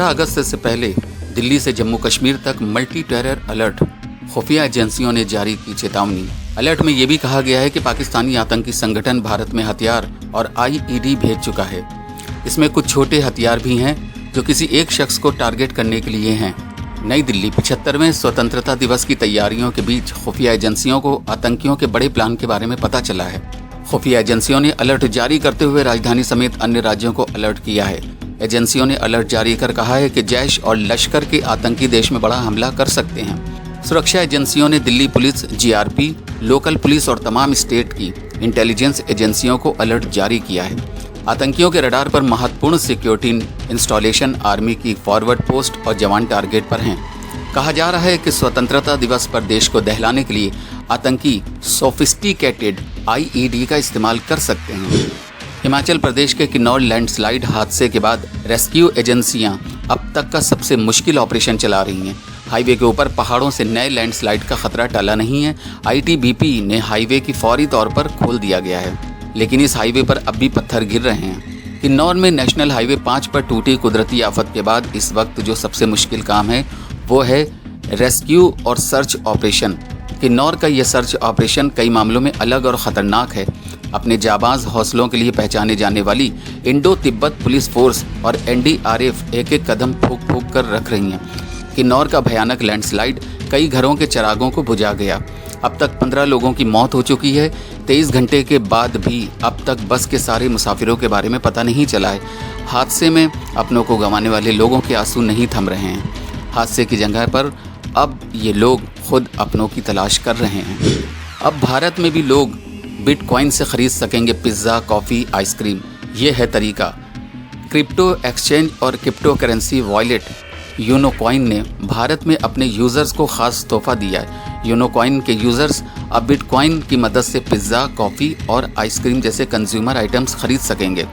15 अगस्त से पहले दिल्ली से जम्मू कश्मीर तक मल्टी टेरर अलर्ट खुफिया एजेंसियों ने जारी की चेतावनी। अलर्ट में ये भी कहा गया है कि पाकिस्तानी आतंकी संगठन भारत में हथियार और आईईडी भेज चुका है। इसमें कुछ छोटे हथियार भी हैं जो किसी एक शख्स को टारगेट करने के लिए हैं। नई दिल्ली 75वें स्वतंत्रता दिवस की तैयारियों के बीच खुफिया एजेंसियों को आतंकियों के बड़े प्लान के बारे में पता चला है। खुफिया एजेंसियों ने अलर्ट जारी करते हुए राजधानी समेत अन्य राज्यों को अलर्ट किया है। एजेंसियों ने अलर्ट जारी कर कहा है कि जैश और लश्कर के आतंकी देश में बड़ा हमला कर सकते हैं। सुरक्षा एजेंसियों ने Delhi police, GRP, local police और तमाम स्टेट की इंटेलिजेंस एजेंसियों को अलर्ट जारी किया है। आतंकियों के रडार पर महत्वपूर्ण सिक्योरिटी इंस्टॉलेशन, आर्मी की फॉरवर्ड पोस्ट और जवान टारगेट पर हैं। कहा जा रहा है कि स्वतंत्रता दिवस पर देश को दहलाने के लिए आतंकी सोफिस्टिकेटेड आईईडी का इस्तेमाल कर सकते हैं। हिमाचल प्रदेश के किन्नौर लैंडस्लाइड हादसे के बाद रेस्क्यू एजेंसियां अब तक का सबसे मुश्किल ऑपरेशन चला रही हैं। हाईवे के ऊपर पहाड़ों से नए लैंडस्लाइड का खतरा टला नहीं है। आईटीबीपी ने हाईवे की फौरी तौर पर खोल दिया गया है, लेकिन इस हाईवे पर अब भी पत्थर गिर रहे हैं। किन्नौर में नेशनल हाईवे 5 पर टूटी कुदरती आफत के बाद इस वक्त जो सबसे मुश्किल काम है वो है रेस्क्यू और सर्च ऑपरेशन। किन्नौर का यह सर्च ऑपरेशन कई मामलों में अलग और ख़तरनाक है। अपने जाबाज हौसलों के लिए पहचाने जाने वाली इंडो तिब्बत पुलिस फोर्स और एनडीआरएफ एक एक कदम फूंक फूंक कर रख रही हैं। किन्नौर का भयानक लैंडस्लाइड कई घरों के चिरागों को बुझा गया। अब तक 15 लोगों की मौत हो चुकी है। 23 घंटे के बाद भी अब तक बस के सारे मुसाफिरों के बारे में पता नहीं चला है। हादसे में अपनों को गंवाने वाले लोगों के आंसू नहीं थम रहे हैं। हादसे की जगह पर अब ये लोग खुद अपनों की तलाश कर रहे हैं। अब भारत में भी लोग बिटकॉइन से खरीद सकेंगे पिज़्ज़ा, कॉफ़ी, आइसक्रीम। ये है तरीका। क्रिप्टो एक्सचेंज और क्रिप्टो करेंसी वॉलेट यूनोकॉइन ने भारत में अपने यूज़र्स को ख़ास तोहफा दिया है। यूनोकॉइन के यूज़र्स अब बिटकॉइन की मदद से पिज़्ज़ा, कॉफ़ी और आइसक्रीम जैसे कंज्यूमर आइटम्स खरीद सकेंगे।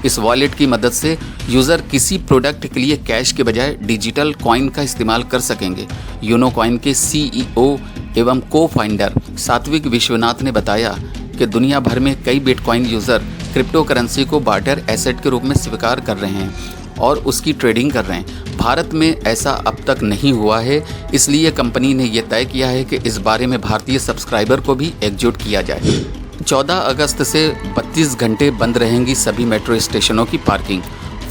इस वॉलेट की मदद से यूज़र किसी प्रोडक्ट के लिए कैश के बजाय डिजिटल कॉइन का इस्तेमाल कर सकेंगे। यूनोकॉइन के सीईओ एवं को फाउंडर सात्विक विश्वनाथ ने बताया कि दुनिया भर में कई बिटकॉइन यूज़र क्रिप्टो करेंसी को बार्टर एसेट के रूप में स्वीकार कर रहे हैं और उसकी ट्रेडिंग कर रहे हैं। भारत में ऐसा अब तक नहीं हुआ है, इसलिए कंपनी ने यह तय किया है कि इस बारे में भारतीय सब्सक्राइबर को भी एकजुट किया जाए। 14 अगस्त से 32 घंटे बंद रहेंगी सभी मेट्रो स्टेशनों की पार्किंग।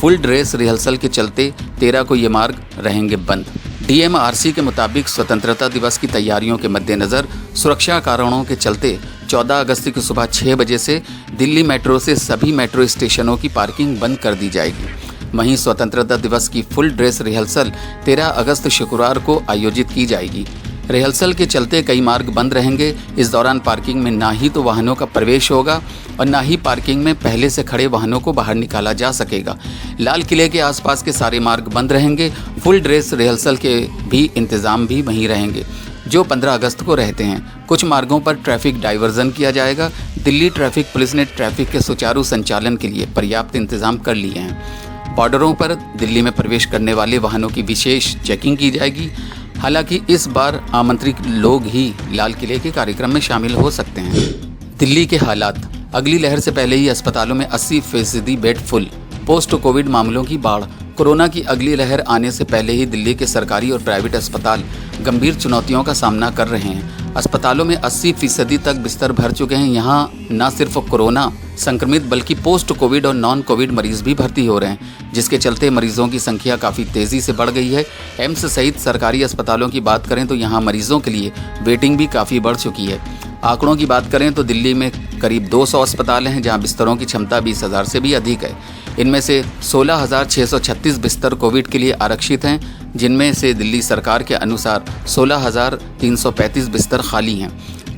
फुल ड्रेस रिहर्सल के चलते 13 को ये मार्ग रहेंगे बंद। डीएमआरसी के मुताबिक स्वतंत्रता दिवस की तैयारियों के मद्देनज़र सुरक्षा कारणों के चलते 14 अगस्त की सुबह 6 बजे से दिल्ली मेट्रो से सभी मेट्रो स्टेशनों की पार्किंग बंद कर दी जाएगी। वहीं स्वतंत्रता दिवस की फुल ड्रेस रिहर्सल 13 अगस्त शुक्रवार को आयोजित की जाएगी। रिहर्सल के चलते कई मार्ग बंद रहेंगे। इस दौरान पार्किंग में ना ही तो वाहनों का प्रवेश होगा और ना ही पार्किंग में पहले से खड़े वाहनों को बाहर निकाला जा सकेगा। लाल किले के आसपास के सारे मार्ग बंद रहेंगे। फुल ड्रेस रिहर्सल के भी इंतज़ाम भी वहीं रहेंगे जो 15 अगस्त को रहते हैं। कुछ मार्गों पर ट्रैफिक डाइवर्जन किया जाएगा। दिल्ली ट्रैफिक पुलिस ने ट्रैफिक के सुचारू संचालन के लिए पर्याप्त इंतजाम कर लिए हैं। बॉर्डरों पर दिल्ली में प्रवेश करने वाले वाहनों की विशेष चेकिंग की जाएगी। हालांकि इस बार आमंत्रित लोग ही लाल किले के कार्यक्रम में शामिल हो सकते हैं। दिल्ली के हालात। अगली लहर से पहले ही अस्पतालों में 80% बेड फुल। पोस्ट कोविड मामलों की बाढ़। कोरोना की अगली लहर आने से पहले ही दिल्ली के सरकारी और प्राइवेट अस्पताल गंभीर चुनौतियों का सामना कर रहे हैं। अस्पतालों में 80% तक बिस्तर भर चुके हैं। यहाँ न सिर्फ कोरोना संक्रमित बल्कि पोस्ट कोविड और नॉन कोविड मरीज भी भर्ती हो रहे हैं, जिसके चलते मरीजों की संख्या काफ़ी तेज़ी से बढ़ गई है। एम्स सहित सरकारी अस्पतालों की बात करें तो यहाँ मरीजों के लिए वेटिंग भी काफ़ी बढ़ चुकी है। आंकड़ों की बात करें तो दिल्ली में करीब 200 अस्पताल हैं जहाँ बिस्तरों की क्षमता 20,000 से भी अधिक है। इनमें से 16,636 बिस्तर कोविड के लिए आरक्षित हैं, जिनमें से दिल्ली सरकार के अनुसार 16,335 बिस्तर खाली हैं,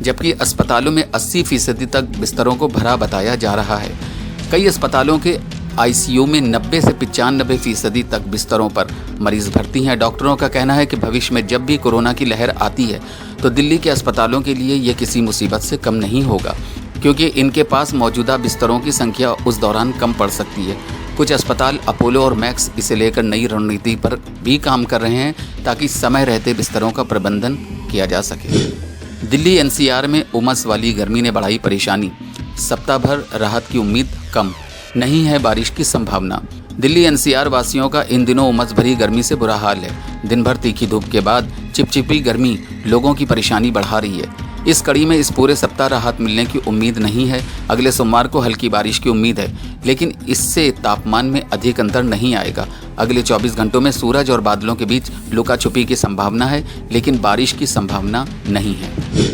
जबकि अस्पतालों में 80% तक बिस्तरों को भरा बताया जा रहा है। कई अस्पतालों के आईसीयू में 90 से 95% तक बिस्तरों पर मरीज भर्ती हैं। डॉक्टरों का कहना है कि भविष्य में जब भी कोरोना की लहर आती है तो दिल्ली के अस्पतालों के लिए ये किसी मुसीबत से कम नहीं होगा, क्योंकि इनके पास मौजूदा बिस्तरों की संख्या उस दौरान कम पड़ सकती है। कुछ अस्पताल अपोलो और मैक्स इसे लेकर नई रणनीति पर भी काम कर रहे हैं ताकि समय रहते बिस्तरों का प्रबंधन किया जा सके। दिल्ली एनसीआर में उमस वाली गर्मी ने बढ़ाई परेशानी। सप्ताह भर राहत की उम्मीद कम, नहीं है बारिश की संभावना। दिल्ली एनसीआर वासियों का इन दिनों उमस भरी गर्मी से बुरा हाल है। दिन भर तीखी धूप के बाद चिपचिपी गर्मी लोगों की परेशानी बढ़ा रही है। इस कड़ी में इस पूरे सप्ताह राहत मिलने की उम्मीद नहीं है। अगले सोमवार को हल्की बारिश की उम्मीद है, लेकिन इससे तापमान में अधिक अंतर नहीं आएगा। अगले 24 घंटों में सूरज और बादलों के बीच लुका छुपी की संभावना है, लेकिन बारिश की संभावना नहीं है।